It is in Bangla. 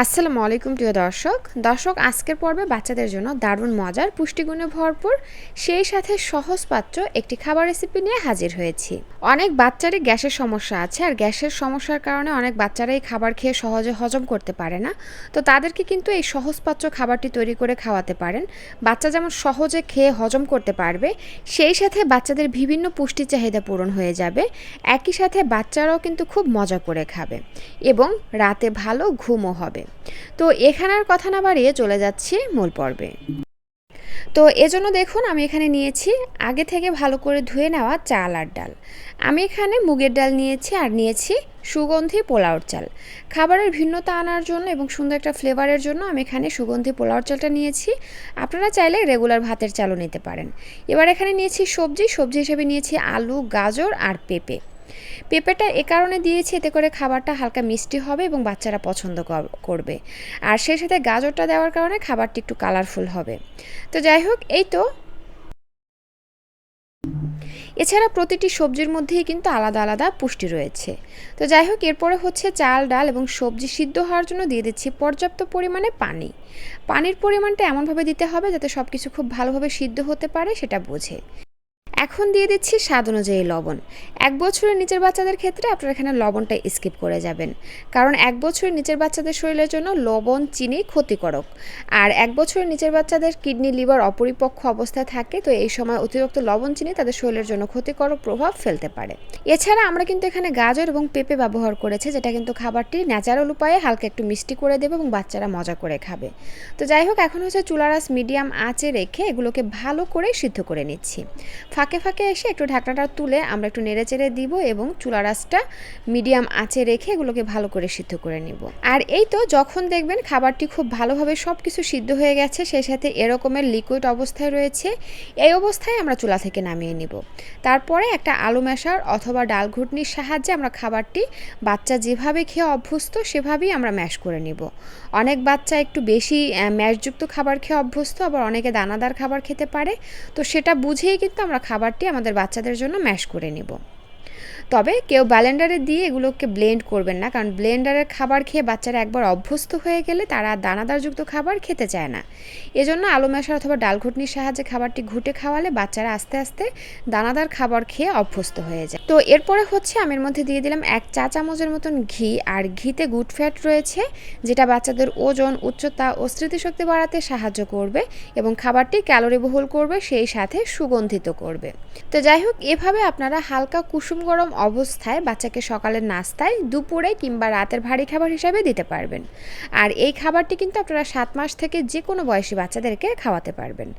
আসসালামু আলাইকুম প্রিয় দর্শক আজকের পর্বে বাচ্চাদের জন্য দারুণ মজার পুষ্টিগুণে ভরপুর সেই সাথে সহজ পাচ্য একটি খাবার রেসিপি নিয়ে হাজির হয়েছি। অনেক বাচ্চারই গ্যাসের সমস্যা আছে, আর গ্যাসের সমস্যার কারণে অনেক বাচ্চারাই খাবার খেয়ে সহজে হজম করতে পারে না। তো তাদেরকে কিন্তু এই সহজ পাচ্য খাবারটি তৈরি করে খাওয়াতে পারেন। বাচ্চা যেমন সহজে খেয়ে হজম করতে পারবে, সেই সাথে বাচ্চাদের বিভিন্ন পুষ্টি চাহিদা পূরণ হয়ে যাবে। একই সাথে বাচ্চারাও কিন্তু খুব মজা করে খাবে এবং রাতে ভালো ঘুমও হবে। তো এখানের কথা না বাড়িয়ে চলে যাচ্ছি মূল পর্বে। তো এজন্য দেখুন আমি এখানে নিয়েছি আগে থেকে ভালো করে ধুয়ে নেওয়া চাল আর ডাল। আমি এখানে মুগের ডাল নিয়েছি আর নিয়েছি সুগন্ধি পোলাওর চাল। খাবারের ভিন্নতা আনার জন্য এবং সুন্দর একটা ফ্লেভারের জন্য আমি এখানে সুগন্ধি পোলাওর চালটা নিয়েছি। আপনারা চাইলে রেগুলার ভাতের চালও নিতে পারেন। এবার এখানে নিয়েছি সবজি হিসেবে নিয়েছি আলু, গাজর আর পেঁপে। পেঁপেটা এ কারণে দিয়েছি, এতে করে খাবারটা হালকা মিষ্টি হবে এবং বাচ্চারা পছন্দ করবে। আর সেই সাথে গাজরটা দেওয়ার কারণে খাবারটি একটু কালারফুল হবে। তো যাই হোক, এই তো এছাড়া প্রতিটি সবজির মধ্যেই কিন্তু আলাদা আলাদা পুষ্টি রয়েছে। তো যাই হোক, এরপরে হচ্ছে চাল, ডাল এবং সবজি সিদ্ধ হওয়ার জন্য দিয়ে দিচ্ছি পর্যাপ্ত পরিমাণে পানি। পানির পরিমাণটা এমনভাবে দিতে হবে যাতে সব কিছু খুব ভালোভাবে সিদ্ধ হতে পারে, সেটা বুঝে। এখন দিয়ে দিচ্ছি স্বাদ অনুযায়ী লবণ। 1 বছরের নিচের বাচ্চাদের ক্ষেত্রে আপনারা এখানে লবণটা স্কিপ করে যাবেন, কারণ 1 বছরের নিচের বাচ্চাদের শরীরের জন্য লবণ, চিনি ক্ষতিকারক। আর 1 বছরের নিচের বাচ্চাদের কিডনি, লিভার অপরিপক্ক অবস্থায় থাকে, তো এই সময় অতিরিক্ত লবণ, চিনি তাদের শরীরের জন্য ক্ষতিকারক প্রভাব ফেলতে পারে। এছাড়া আমরা কিন্তু এখানে গাজর এবং পেঁপে ব্যবহার করেছি, যেটা কিন্তু খাবারটি ন্যাচারাল উপায়ে হালকা একটু মিষ্টি করে দেবে এবং বাচ্চারা মজা করে খাবে। তো যাই হোক, এখন হচ্ছে চুলার আঁচ মিডিয়াম আঁচে রেখে এগুলোকে ভালো করে সিদ্ধ করে নিচ্ছি। ফাঁকে ফাঁকে এসে একটু ঢাকনাটা তুলে আমরা একটু নেড়েচেড়ে দিব এবং চুলার আঁচটা মিডিয়াম আঁচে রেখে এগুলোকে ভালো করে সিদ্ধ করে নিব। আর এই তো যখন দেখবেন খাবারটি খুব ভালোভাবে সব কিছু সিদ্ধ হয়ে গেছে, সেই সাথে এরকমের লিকুইড অবস্থায় রয়েছে, এই অবস্থায় আমরা চুলা থেকে নামিয়ে নিব। তারপরে একটা আলু ম্যাশার অথবা ডাল ঘুটনির সাহায্যে আমরা খাবারটি বাচ্চা যেভাবে খেয়ে অভ্যস্ত সেভাবেই আমরা ম্যাশ করে নিব। অনেক বাচ্চা একটু বেশি ম্যাশযুক্ত খাবার খেয়ে অভ্যস্ত, আবার অনেকে দানাদার খাবার খেতে পারে। তো সেটা বুঝেই কিন্তু আমরা খাবারটি আমাদের বাচ্চাদের জন্য ম্যাশ করে নিব। তবে কেউ ব্লেন্ডারে দিয়ে এগুলোকে ব্লেন্ড করবেন না, কারণ ব্লেন্ডারের খাবার খেয়ে বাচ্চারা একবার অভ্যস্ত হয়ে গেলে তারা দানাদারযুক্ত খাবার খেতে চায় না। এজন্য আলু ম্যাশার অথবা ডাল ঘুটনির সাহায্যে খাবারটি ঘুটে খাওয়ালে বাচ্চারা আস্তে আস্তে দানাদার খাবার খেয়ে অভ্যস্ত হয়ে যায়। তো এরপরে হচ্ছে আমি এর মধ্যে দিয়ে দিলাম 1 চা চামচের মতন ঘি। আর ঘিতে গুড ফ্যাট রয়েছে, যেটা বাচ্চাদের ওজন, উচ্চতা ও স্মৃতিশক্তি বাড়াতে সাহায্য করবে এবং খাবারটি ক্যালোরিবহুল করবে, সেই সাথে সুগন্ধিত করবে। তো যাই হোক, এভাবে আপনারা হালকা কুসুম গরম অবস্থায় বাচ্চাকে সকালের নাস্তায়, দুপুরে কিংবা রাতের ভারী খাবার হিসাবে দিতে পারবেন। আর এই খাবারটি কিন্তু আপনারা 7 মাস থেকে যে কোনো বয়সী বাচ্চাদেরকে খাওয়াতে পারবেন।